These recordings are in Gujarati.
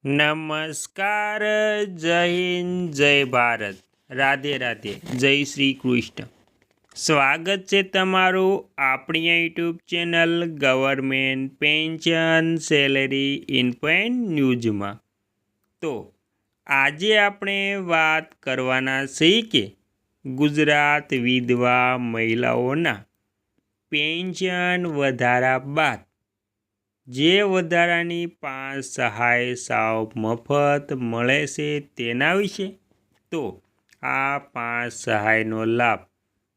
નમસ્કાર, જય હિન્દ, જય ભારત, રાધે રાધે, જય શ્રી કૃષ્ણ. સ્વાગત છે તમારું આપણી YouTube channel government pension salary info and ન્યૂઝમાં. તો આજે આપણે વાત કરવાના છીએ કે ગુજરાત વિધવા મહિલાઓના પેન્શન વધારા બાદ જે વધારાની 5 સહાય સાવ મફત મળે છે તેના વિશે. તો આ 5 સહાયનો લાભ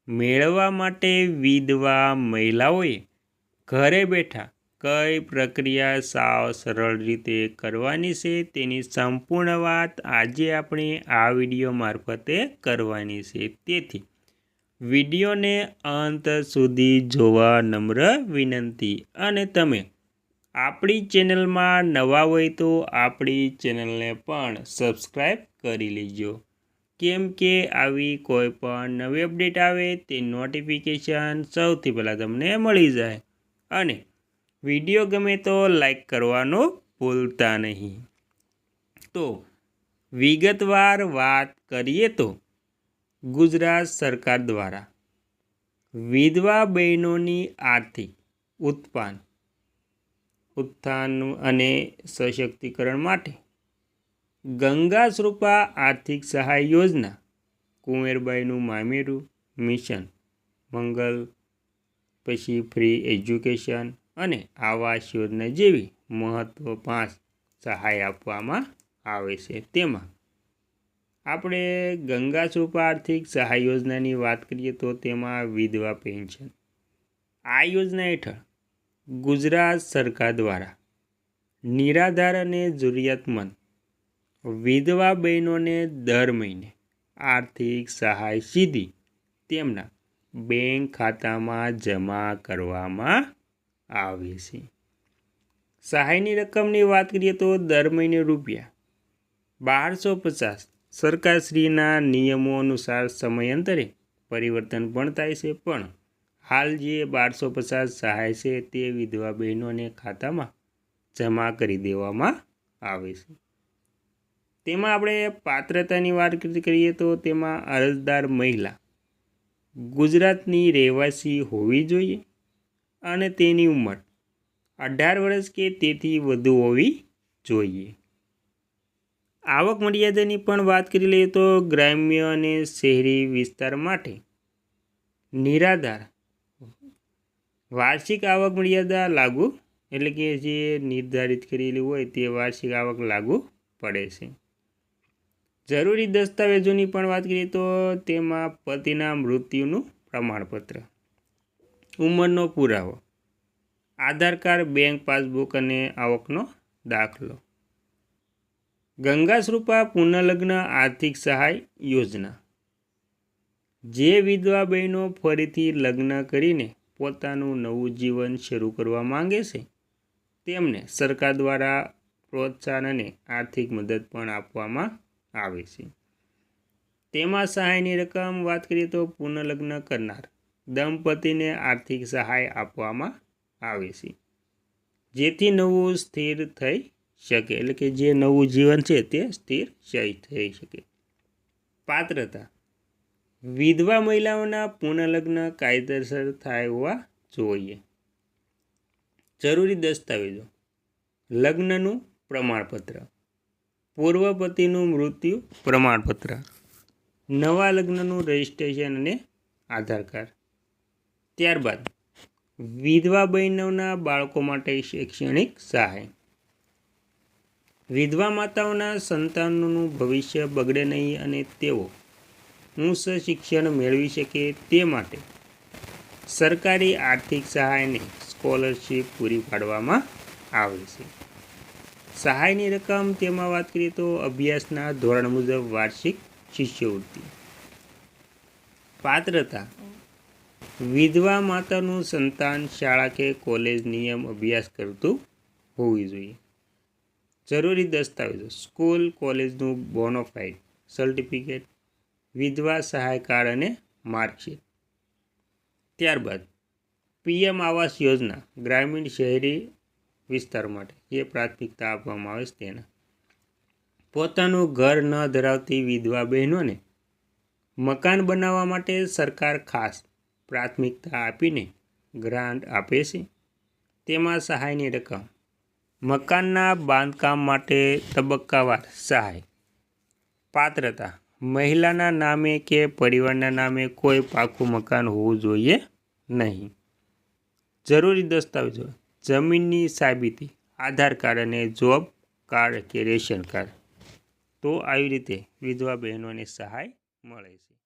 મેળવવા માટે વિધવા મહિલાઓએ ઘરે બેઠા કઈ પ્રક્રિયા સાવ સરળ રીતે કરવાની છે તેની સંપૂર્ણ વાત આજે આપણે આ વિડીયો મારફતે કરવાની છે. તેથી વિડીયોને અંત સુધી જોવા નમ્ર વિનંતી. અને તમે આપણી ચેનલમાં નવા હોય તો આપણી ચેનલને પણ સબસ્ક્રાઈબ કરી લેજો, કેમ કે આવી કોઈ પણ નવી અપડેટ આવે તે નોટિફિકેશન સૌથી પહેલાં તમને મળી જાય. અને વિડીયો ગમે તો લાઈક કરવાનું ભૂલતા નહીં. તો વિગતવાર વાત કરીએ તો ગુજરાત સરકાર દ્વારા વિધવા બહેનોની આર્થિક ઉત્થાન અને સશક્તિકરણ માટે ગંગાશ્રુપા આર્થિક સહાય યોજના, કુંવરબાઈનું મામેરું મિશન મંગલ, પછી ફ્રી એજ્યુકેશન અને આવાસ યોજના જેવી મહત્વ 5 સહાય આપવામાં આવે છે. તેમાં આપણે ગંગાશ્રુપા આર્થિક સહાય યોજનાની વાત કરીએ તો તેમાં વિધવા પેન્શન. આ યોજના હેઠળ ગુજરાત સરકાર દ્વારા નિરાધાર અને જરૂરિયાતમંદ વિધવા બહેનોને દર મહિને આર્થિક સહાય સીધી તેમના બેંક ખાતામાં જમા કરવામાં આવે છે. સહાયની રકમની વાત કરીએ તો દર મહિને રૂપિયા 1250 સરકારશ્રીના નિયમો અનુસાર સમયાંતરે પરિવર્તન પણ થાય છે, પણ હાલ જે 1250 સહાય છે તે વિધવા બહેનોને ખાતામાં જમા કરી દેવામાં આવે છે. તેમાં આપણે પાત્રતાની વાત કરીએ તો તેમાં અરજદાર મહિલા ગુજરાતની રહેવાસી હોવી જોઈએ અને તેની ઉંમર 18 વર્ષ કે તેથી વધુ હોવી જોઈએ. આવક મર્યાદાની પણ વાત કરી લઈએ તો ગ્રામ્ય અને શહેરી વિસ્તાર માટે નિરાધાર વાર્ષિક આવક મર્યાદા લાગુ, એટલે કે જે નિર્ધારિત કરેલી હોય તે વાર્ષિક આવક લાગુ પડે છે. જરૂરી દસ્તાવેજોની પણ વાત કરીએ તો તેમાં પતિના મૃત્યુનું પ્રમાણપત્ર, ઉંમરનો પુરાવો, આધાર કાર્ડ, બેંક પાસબુક અને આવકનો દાખલો. ગંગાશ્રુપા પુનઃલગ્ન આર્થિક સહાય યોજના. જે વિધવા બહેનો ફરીથી લગ્ન કરીને પોતાનું નવું જીવન શરૂ કરવા માંગે છે તેમને સરકાર દ્વારા પ્રોત્સાહન અને આર્થિક મદદ પણ આપવામાં આવે છે. તેમાં સહાયની રકમ વાત કરીએ તો પુનઃલગ્ન કરનાર દંપતીને આર્થિક સહાય આપવામાં આવે છે, જેથી નવું સ્થિર થઈ શકે, એટલે કે જે નવું જીવન છે તે સ્થિર થઈ શકે. પાત્રતા. વિધવા મહિલાઓના પુનઃલગ્ન કાયદેસર થાય હોવા જોઈએ. જરૂરી દસ્તાવેજો: લગ્નનું પ્રમાણપત્ર, પૂર્વ પતિનું મૃત્યુ પ્રમાણપત્ર, નવા લગ્નનું રજિસ્ટ્રેશન અને આધાર કાર્ડ. ત્યારબાદ વિધવા બહેનોના બાળકો માટે શૈક્ષણિક સહાય. વિધવા માતાઓના સંતાનોનું ભવિષ્ય બગડે નહીં અને તેઓ ઉચ્ચ શિક્ષણ મેળવી શકે તે માટે સરકારી આર્થિક સહાય અને સ્કોલરશીપ પૂરી પાડવામાં આવે છે. સહાયની રકમ તેમાં વાત કરીએ તો અભ્યાસના ધોરણ મુજબ વાર્ષિક શિષ્યવૃત્તિ. પાત્રતા. વિધવા માતાનું સંતાન શાળા કે કોલેજ નિયમ અભ્યાસ કરતું હોવી જોઈએ. જરૂરી દસ્તાવેજો: સ્કૂલ કોલેજનું બોનોફાઇડ સર્ટિફિકેટ, વિધવા સહાય કાર્ડ અને માર્કશીટ. ત્યારબાદ પીએમ આવાસ યોજના ગ્રામીણ શહેરી વિસ્તાર માટે જે પ્રાથમિકતા આપવામાં આવે છે તેના પોતાનું ઘર ન ધરાવતી વિધવા બહેનોને મકાન બનાવવા માટે સરકાર ખાસ પ્રાથમિકતા આપીને ગ્રાન્ટ આપે છે. તેમાં સહાયની રકમ, મકાનના બાંધકામ માટે તબક્કાવાર સહાય, પાત્રતા, મહિલાના નામે કે પરિવારના નામે કોઈ પાકું મકાન હોવું જોઈએ નહીં. જરૂરી દસ્તાવેજો, જમીનની સાબિતી, આધાર કાર્ડ અને જોબ કાર્ડ કે રેશન કાર્ડ. તો આવી રીતે વિધવા બહેનોને સહાય મળે છે.